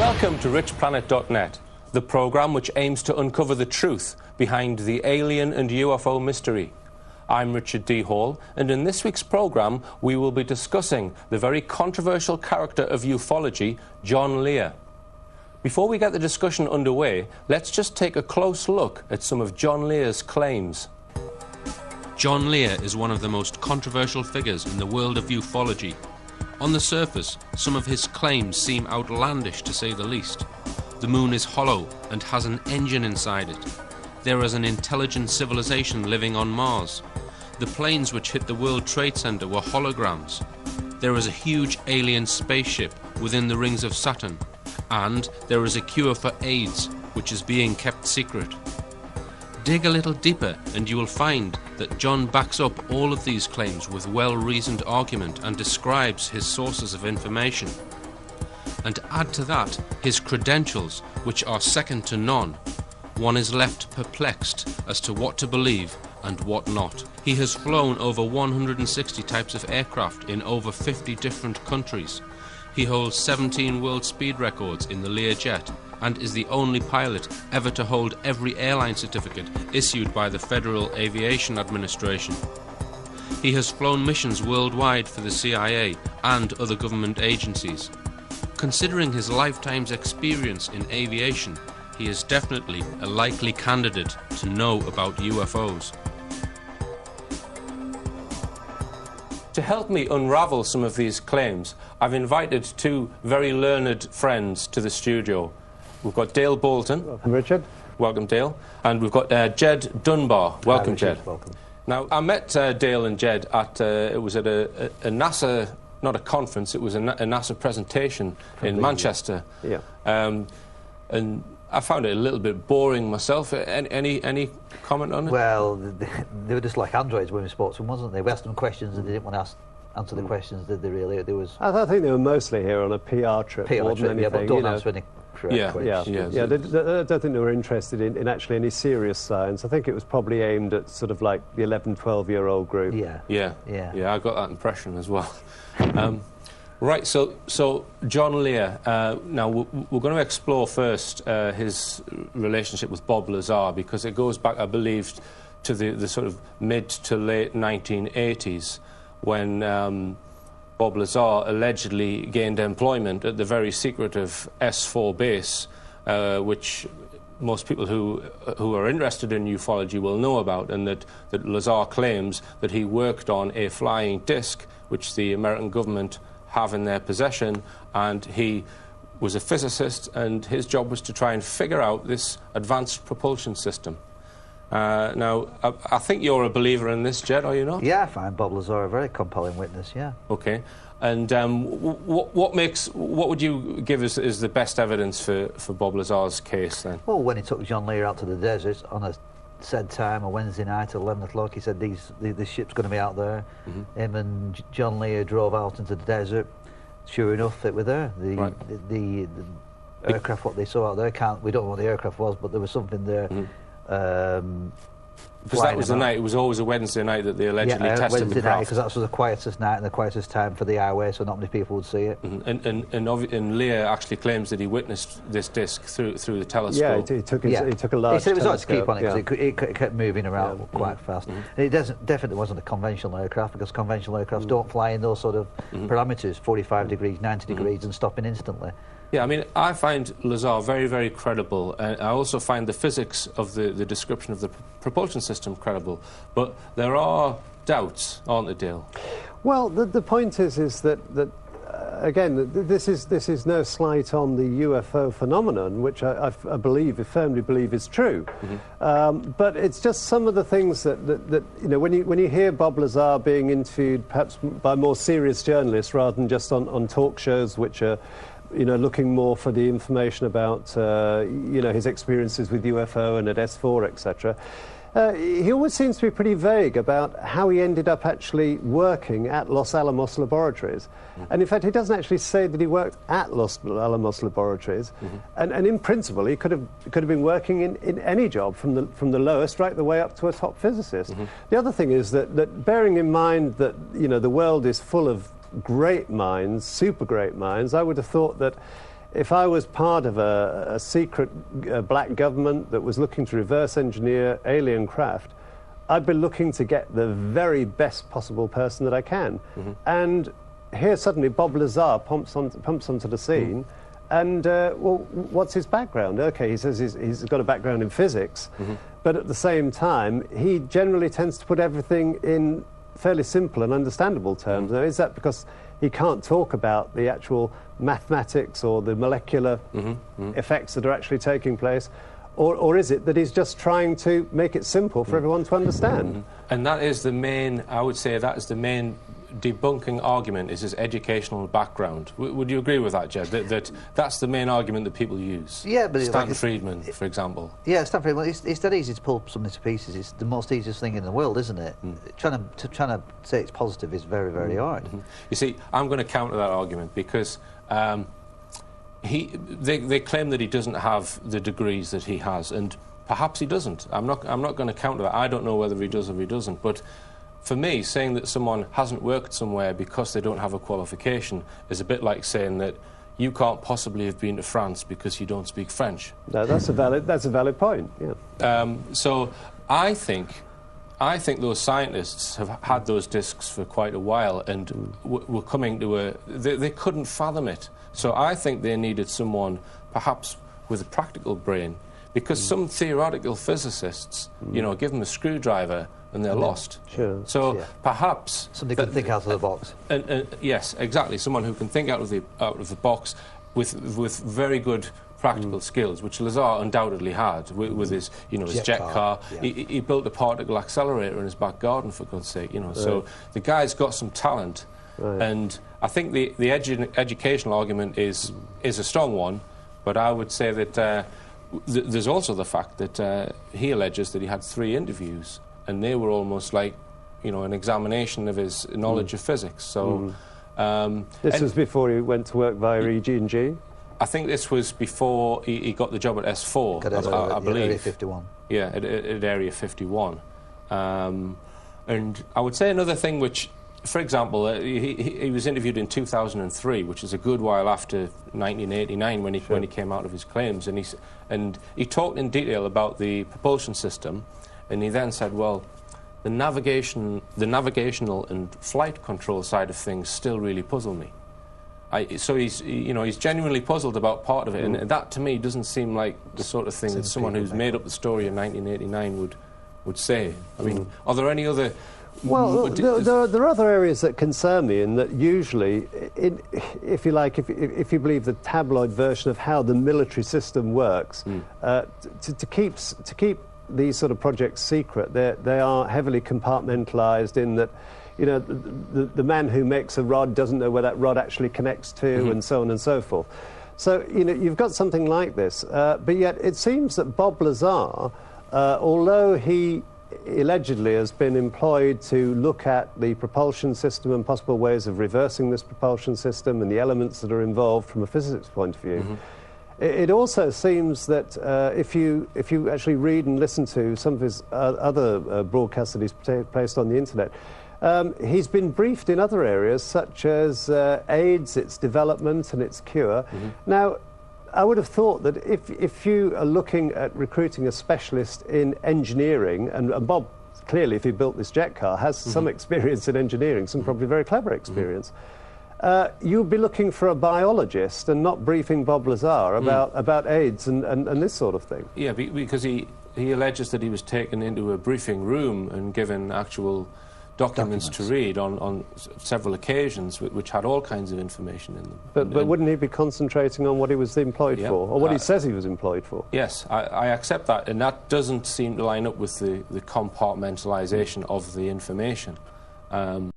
Welcome to richplanet.net, the programme which aims to uncover the truth behind the alien and UFO mystery. I'm Richard D. Hall, and in this week's programme we will be discussing the very controversial character of ufology, John Lear. Before we get the discussion underway, let's just take a close look at some of John Lear's claims. John Lear is one of the most controversial figures in the world of ufology. On the surface, some of his claims seem outlandish to say the least. The moon is hollow and has an engine inside it. There is an intelligent civilization living on Mars. The planes which hit the World Trade Center were holograms. There is a huge alien spaceship within the rings of Saturn. And there is a cure for AIDS, which is being kept secret. Dig a little deeper and you will find that John backs up all of these claims with well-reasoned argument and describes his sources of information. And add to that his credentials, which are second to none. One is left perplexed as to what to believe and what not. He has flown over 160 types of aircraft in over 50 different countries. He holds 17 world speed records in the Lear jet and is the only pilot ever to hold every airline certificate issued by the Federal Aviation Administration. He has flown missions worldwide for the CIA and other government agencies. Considering his lifetime's experience in aviation, he is definitely a likely candidate to know about UFOs. To help me unravel some of these claims, I've invited two very learned friends to the studio. We've got Dale Bolton. Welcome, Richard. Welcome, Dale. And we've got Jed Dunbar. Welcome, Richard. Jed. Welcome. Now, I met Dale and Jed at, it was at a NASA, not a conference, it was a NASA presentation in Manchester. Yeah. And I found it a little bit boring myself. Any comment on it? Well, they were just like androids when we spoke to them, wasn't they? We asked them questions and they didn't want to answer the questions, did they really? There was... I think they were mostly here on a PR trip. PR trip, yeah, but don't answer any correct questions. I don't think they were interested in actually any serious science. I think it was probably aimed at sort of like the 11, 12-year-old group. Yeah, I got that impression as well. Right, so John Lear, now we're going to explore first his relationship with Bob Lazar, because it goes back, I believe, to the sort of mid to late 1980s, when Bob Lazar allegedly gained employment at the very secretive S4 base, which most people who are interested in ufology will know about, and that Lazar claims that he worked on a flying disc, which the American government have in their possession, and he was a physicist, and his job was to try and figure out this advanced propulsion system. Now, I think you're a believer in this, Jed, are you not? Yeah, I find Bob Lazar a very compelling witness, yeah. Okay. And what would you give as the best evidence for Bob Lazar's case, then? Well, when he took John Lear out to the desert on a said time, a Wednesday night at 11 o'clock, he said this ship's going to be out there. Mm-hmm. Him and John Lear drove out into the desert. Sure enough, it was there. The aircraft, what they saw out there, we don't know what the aircraft was, but there was something there. Mm-hmm. Because that was the night, it was always a Wednesday night that they allegedly tested Wednesday the craft. night, because that was the quietest night and the quietest time for the highway, so not many people would see it. Mm-hmm. And Lear actually claims that he witnessed this disc through the telescope. Yeah, he took a large He said it was hard to keep on it, because it kept moving around quite fast. Mm-hmm. And it definitely wasn't a conventional aircraft, because conventional aircraft don't fly in those sort of parameters, 45 degrees, 90 degrees, and stopping instantly. Yeah, I mean, I find Lazar very, very credible. And I also find the physics of the description of the propulsion system credible. But there are doubts, aren't there, Dale? Well, the point is that again, this is no slight on the UFO phenomenon, which I firmly believe is true. Mm-hmm. But it's just some of the things that you know, when you hear Bob Lazar being interviewed, perhaps by more serious journalists rather than just on talk shows, which are, you know, looking more for the information about, you know, his experiences with UFO and at S4, etc. He always seems to be pretty vague about how he ended up actually working at Los Alamos Laboratories. Mm-hmm. And in fact, he doesn't actually say that he worked at Los Alamos Laboratories. Mm-hmm. And in principle, he could have been working in any job, from the lowest right the way up to a top physicist. Mm-hmm. The other thing is that bearing in mind that, you know, the world is full of great minds, super great minds, I would have thought that if I was part of a secret black government that was looking to reverse engineer alien craft, I'd be looking to get the very best possible person that I can. And here suddenly Bob Lazar pumps onto the scene, and well, what's his background? Okay, he says he's got a background in physics, but at the same time, he generally tends to put everything in fairly simple and understandable terms. Now, is that because he can't talk about the actual mathematics or the molecular effects that are actually taking place? Or is it that he's just trying to make it simple for everyone to understand? And that is the main, I would say, that is the main debunking argument, is his educational background. Would you agree with that, Jed? That's the main argument that people use? Yeah, but Stanton Friedman, for example. Yeah, Stanton Friedman, it's that easy to pull something to pieces. It's the most easiest thing in the world, isn't it? Trying to say it's positive is very, very hard. You see, I'm going to counter that argument because they claim that he doesn't have the degrees that he has, and perhaps he doesn't. I'm not going to counter that. I don't know whether he does or he doesn't, but for me, saying that someone hasn't worked somewhere because they don't have a qualification is a bit like saying that you can't possibly have been to France because you don't speak French. No, that's a valid point. Yeah. So I think those scientists have had those discs for quite a while and were coming to they couldn't fathom it. So I think they needed someone perhaps with a practical brain, because some theoretical physicists, you know, give them a screwdriver and they're lost. Sure. So perhaps somebody can think out of the box. Yes, exactly. Someone who can think out of the box with very good practical skills, which Lazar undoubtedly had with his, you know, his jet car. Yeah. He built a particle accelerator in his back garden, for God's sake, you know. Right. So the guy's got some talent, and I think the educational argument is a strong one, but I would say that there's also the fact that he alleges that he had 3 interviews, and they were almost like, you know, an examination of his knowledge of physics. So this was before he went to work via EG&G? I think this was before he got the job at S4, I believe. Area 51. Yeah, at Area 51. And I would say another thing which, for example, he was interviewed in 2003, which is a good while after 1989 when he came out of his claims, and he talked in detail about the propulsion system, and he then said, well, the navigational and flight control side of things still really puzzle me. So he's genuinely puzzled about part of it, and that to me doesn't seem like the sort of thing that someone who's made up the story in 1989 would say. I mean, are there any other? Well, there are other areas that concern me, in that usually, if you like, if you believe the tabloid version of how the military system works, to keep these sort of projects secret, they are heavily compartmentalised in that, you know, the man who makes a rod doesn't know where that rod actually connects to, and so on and so forth. So, you know, you've got something like this, but yet it seems that Bob Lazar, although he allegedly has been employed to look at the propulsion system and possible ways of reversing this propulsion system and the elements that are involved from a physics point of view, it also seems that if you actually read and listen to some of his other broadcasts that he's placed on the internet, he's been briefed in other areas such as AIDS, its development and its cure. Now, I would have thought that if you are looking at recruiting a specialist in engineering, and Bob, clearly, if he built this jet car, has some experience in engineering, some probably very clever experience, you'd be looking for a biologist and not briefing Bob Lazar about AIDS and this sort of thing. Yeah, because he alleges that he was taken into a briefing room and given actual documents to read on several occasions, which had all kinds of information in them. But wouldn't he be concentrating on what he was employed for, or what he says he was employed for? Yes, I accept that, and that doesn't seem to line up with the compartmentalisation of the information.